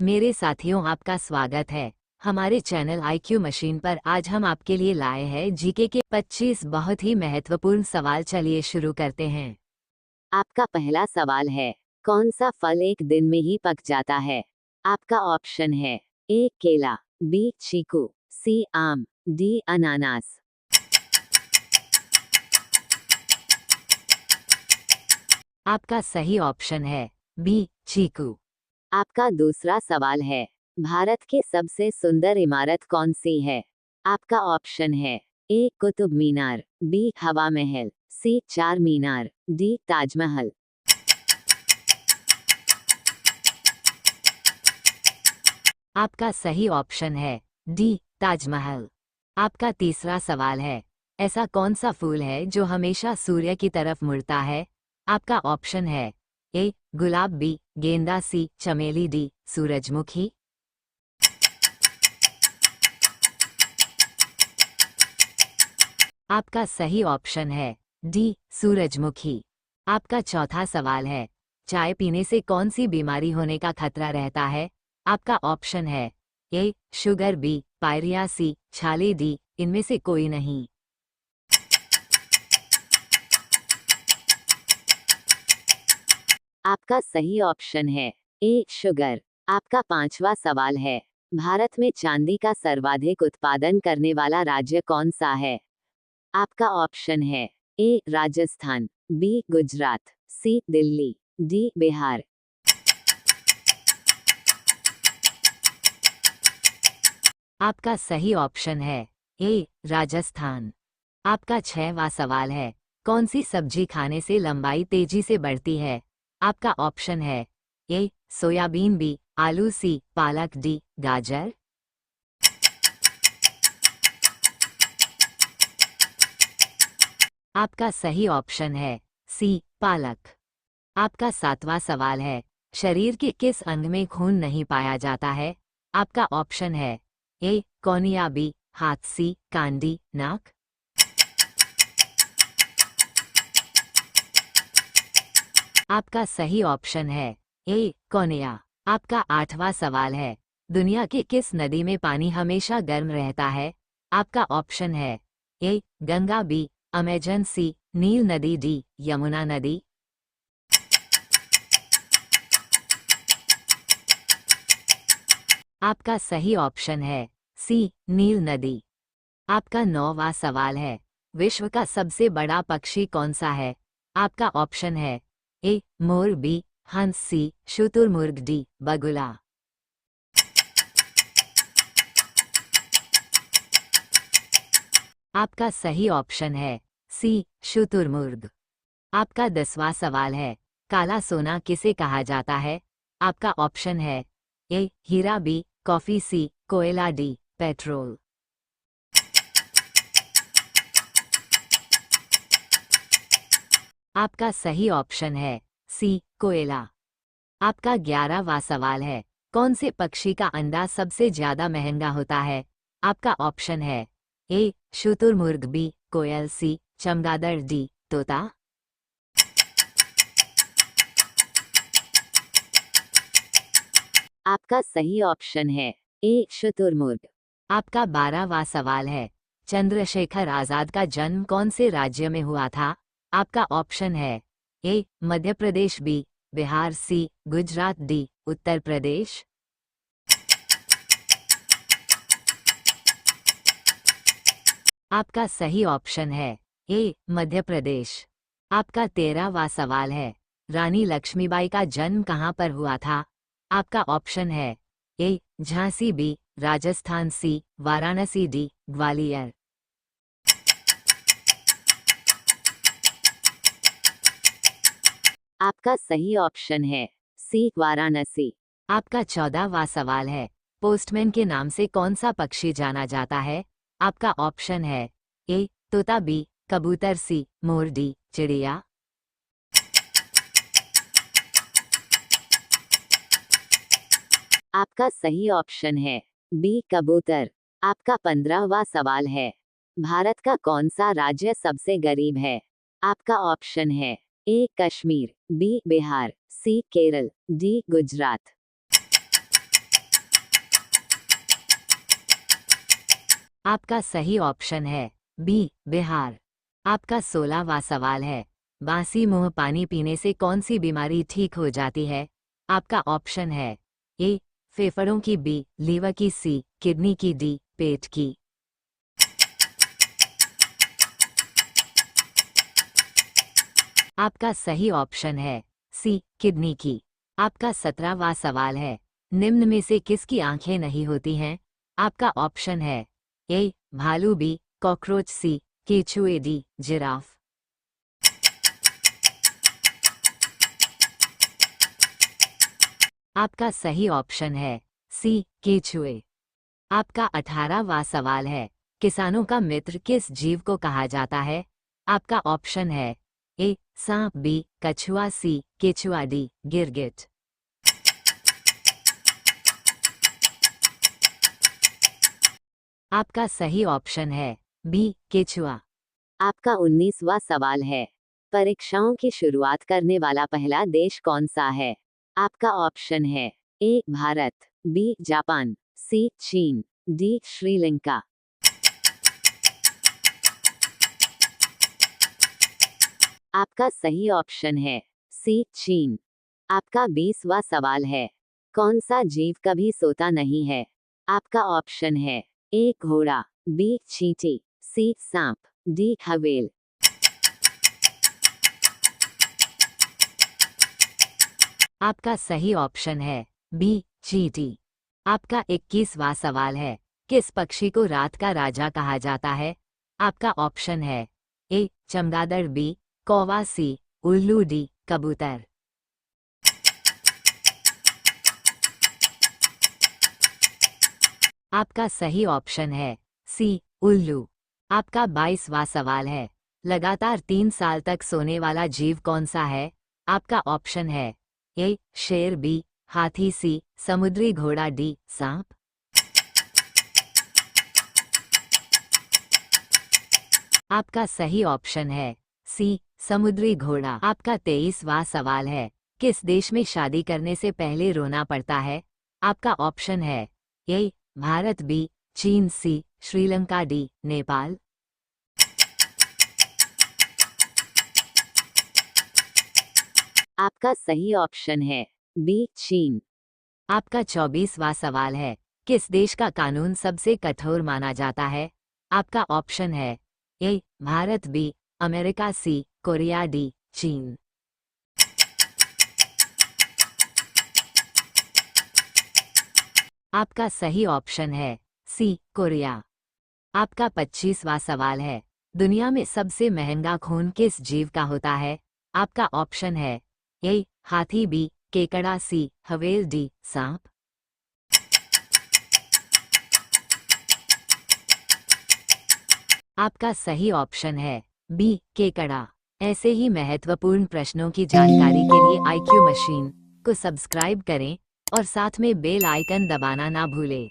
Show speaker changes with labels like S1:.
S1: मेरे साथियों, आपका स्वागत है हमारे चैनल IQ मशीन पर। आज हम आपके लिए लाए हैं जीके के 25 बहुत ही महत्वपूर्ण सवाल। चलिए शुरू करते हैं।
S2: आपका पहला सवाल है, कौन सा फल एक दिन में ही पक जाता है? आपका ऑप्शन है ए केला, बी चीकू, सी आम, डी अनानास।
S1: आपका सही ऑप्शन है बी चीकू।
S2: आपका दूसरा सवाल है, भारत की सबसे सुंदर इमारत कौन सी है? आपका ऑप्शन है ए कुतुब मीनार, बी हवा महल, सी चार मीनार, डी ताजमहल।
S1: आपका सही ऑप्शन है डी ताजमहल। आपका तीसरा सवाल है, ऐसा कौन सा फूल है जो हमेशा सूर्य की तरफ मुड़ता है? आपका ऑप्शन है ए गुलाब, बी गेंदा, सी चमेली, डी सूरजमुखी। आपका सही ऑप्शन है डी सूरजमुखी। आपका चौथा सवाल है, चाय पीने से कौन सी बीमारी होने का खतरा रहता है? आपका ऑप्शन है ए शुगर, बी पायरिया, सी छाले, डी इनमें से कोई नहीं।
S2: आपका सही ऑप्शन है ए शुगर। आपका पांचवा सवाल है, भारत में चांदी का सर्वाधिक उत्पादन करने वाला राज्य कौन सा है? आपका ऑप्शन है ए राजस्थान, बी गुजरात, सी दिल्ली, डी बिहार।
S1: आपका सही ऑप्शन है ए राजस्थान। आपका छठवां सवाल है, कौन सी सब्जी खाने से लंबाई तेजी से बढ़ती है? आपका ऑप्शन है ए सोयाबीन, बी आलू, सी पालक, डी गाजर। आपका सही ऑप्शन है सी पालक। आपका सातवां सवाल है, शरीर के किस अंग में खून नहीं पाया जाता है? आपका ऑप्शन है ए कॉर्निया, बी हाथ, सी कांडी नाक। आपका सही ऑप्शन है ए कॉर्निया। आपका आठवां सवाल है, दुनिया की किस नदी में पानी हमेशा गर्म रहता है? आपका ऑप्शन है ए गंगा, बी अमेजन, सी नील नदी, डी यमुना नदी। आपका सही ऑप्शन है सी नील नदी। आपका नौवां सवाल है, विश्व का सबसे बड़ा पक्षी कौन सा है? आपका ऑप्शन है ए मोर, बी हंस, सी शुतुरमुर्ग, डी बगुला। आपका सही ऑप्शन है सी शुतुरमुर्ग। आपका 10वां सवाल है, काला सोना किसे कहा जाता है? आपका ऑप्शन है ए हीरा, बी कॉफी, सी कोयला, डी पेट्रोल। आपका सही ऑप्शन है सी कोयला। आपका 11वां सवाल है, कौन से पक्षी का अंडा सबसे ज्यादा महंगा होता है? आपका ऑप्शन है ए शुतुरमुर्ग, बी कोयल, सी चमगादड़, डी तोता।
S2: आपका सही ऑप्शन है ए शुतुरमुर्ग।
S1: आपका 12वां सवाल है, चंद्रशेखर आजाद का जन्म कौन से राज्य में हुआ था? आपका ऑप्शन है ए मध्य प्रदेश, बी बिहार, सी गुजरात, डी उत्तर प्रदेश। आपका सही ऑप्शन है ए मध्य प्रदेश। आपका 13वां सवाल है, रानी लक्ष्मीबाई का जन्म कहाँ पर हुआ था? आपका ऑप्शन है ए झांसी, बी राजस्थान, सी वाराणसी, डी ग्वालियर।
S2: आपका सही ऑप्शन है सी वाराणसी।
S1: आपका 14वां सवाल है, पोस्टमैन के नाम से कौन सा पक्षी जाना जाता है? आपका ऑप्शन है ए तोता, बी कबूतर, सी मोर, डी चिड़िया।
S2: आपका सही ऑप्शन है बी कबूतर। आपका 15वां सवाल है, भारत का कौन सा राज्य सबसे गरीब है? आपका ऑप्शन है ए कश्मीर, बी बिहार, सी केरल, डी गुजरात।
S1: आपका सही ऑप्शन है बी बिहार। आपका 16वां सवाल है, बासी मुंह पानी पीने से कौन सी बीमारी ठीक हो जाती है? आपका ऑप्शन है ए फेफड़ों की, बी लीवर की, सी किडनी की, डी पेट की। आपका सही ऑप्शन है सी किडनी की। आपका 17वां सवाल है, निम्न में से किसकी आंखें नहीं होती हैं? आपका ऑप्शन है ए भालू, बी कॉकरोच, सी केचुए, डी जिराफ। आपका सही ऑप्शन है सी केचुए। आपका 18वां सवाल है, किसानों का मित्र किस जीव को कहा जाता है? आपका ऑप्शन है ए सांप, बी कछुआ, सी केचुआ, डी गिरगिट। आपका सही ऑप्शन है बी केचुआ।
S2: आपका 19वां सवाल है, परीक्षाओं की शुरुआत करने वाला पहला देश कौन सा है? आपका ऑप्शन है ए भारत, बी जापान, सी चीन, डी श्रीलंका। आपका सही ऑप्शन है सी चीन। आपका 20वां सवाल है, कौन सा जीव कभी सोता नहीं है? आपका ऑप्शन है ए घोड़ा, बी चींटी, सी सांप, डी हवेल।
S1: आपका सही ऑप्शन है बी चींटी। आपका 21वां सवाल है, किस पक्षी को रात का राजा कहा जाता है? आपका ऑप्शन है ए चमगादड़, बी कौवा, सी उल्लू, डी कबूतर। आपका सही ऑप्शन है सी उल्लू। आपका 22वां सवाल है, लगातार 3 साल तक सोने वाला जीव कौन सा है? आपका ऑप्शन है ए शेर, बी हाथी, सी समुद्री घोड़ा, डी सांप। आपका सही ऑप्शन है सी समुद्री घोड़ा। आपका 23वां सवाल है, किस देश में शादी करने से पहले रोना पड़ता है? आपका ऑप्शन है ए भारत, बी चीन, सी श्रीलंका, डी नेपाल।
S2: आपका सही ऑप्शन है बी चीन।
S1: आपका 24वां सवाल है, किस देश का कानून सबसे कठोर माना जाता है? आपका ऑप्शन है ए भारत, बी अमेरिका, सी कोरिया, डी चीन। आपका सही ऑप्शन है सी कोरिया। आपका 25वां सवाल है, दुनिया में सबसे महंगा खून किस जीव का होता है? आपका ऑप्शन है ए हाथी, बी केकड़ा, सी हवेल, डी सांप। आपका सही ऑप्शन है बी केकड़ा। ऐसे ही महत्वपूर्ण प्रश्नों की जानकारी के लिए IQ मशीन को सब्सक्राइब करें और साथ में बेल आइकन दबाना ना भूलें।